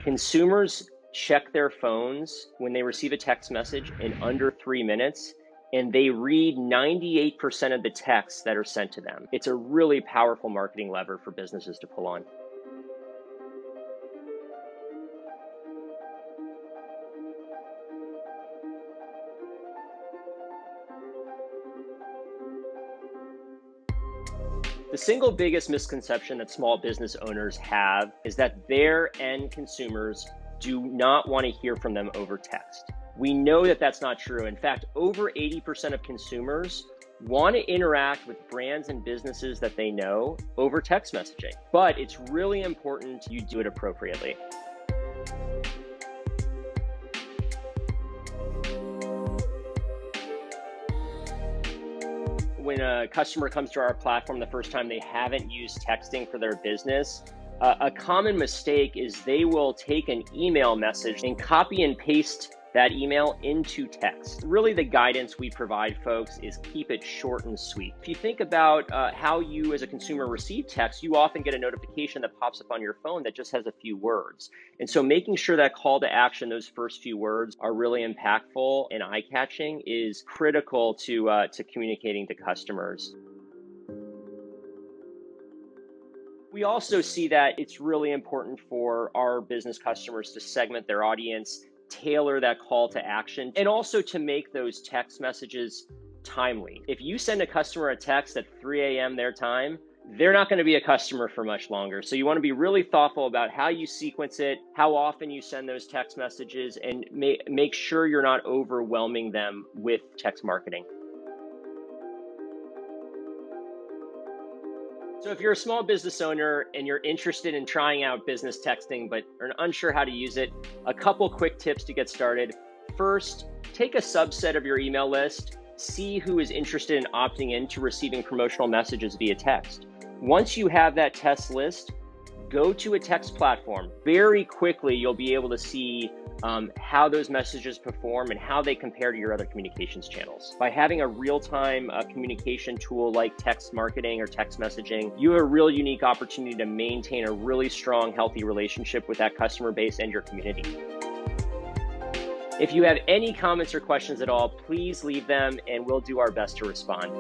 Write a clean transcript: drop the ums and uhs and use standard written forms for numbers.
Consumers check their phones when they receive a text message in under 3 minutes, and they read 98% of the texts that are sent to them. It's a really powerful marketing lever for businesses to pull on. The single biggest misconception that small business owners have is that their end consumers do not want to hear from them over text. We know that that's not true. In fact, over 80% of consumers want to interact with brands and businesses that they know over text messaging. But it's really important you do it appropriately. When a customer comes to our platform the first time they haven't used texting for their business, a common mistake is they will take an email message and copy and paste that email into text. Really, the guidance we provide folks is keep it short and sweet. If you think about how you as a consumer receive text, you often get a notification that pops up on your phone that just has a few words. And so making sure that call to action, those first few words, are really impactful and eye-catching is critical to communicating to customers. We also see that it's really important for our business customers to segment their audience, tailor that call to action, and also to make those text messages timely. If you send a customer a text at 3 a.m. their time, they're not going to be a customer for much longer. So you want to be really thoughtful about how you sequence it, how often you send those text messages, and make sure you're not overwhelming them with text marketing. So if you're a small business owner and you're interested in trying out business texting but are unsure how to use it, a couple quick tips to get started. First, take a subset of your email list, see who is interested in opting into receiving promotional messages via text. Once you have that test list, go to a text platform. Very quickly, you'll be able to see how those messages perform and how they compare to your other communications channels. By having a real-time communication tool like text marketing or text messaging, you have a real unique opportunity to maintain a really strong, healthy relationship with that customer base and your community. If you have any comments or questions at all, please leave them and we'll do our best to respond.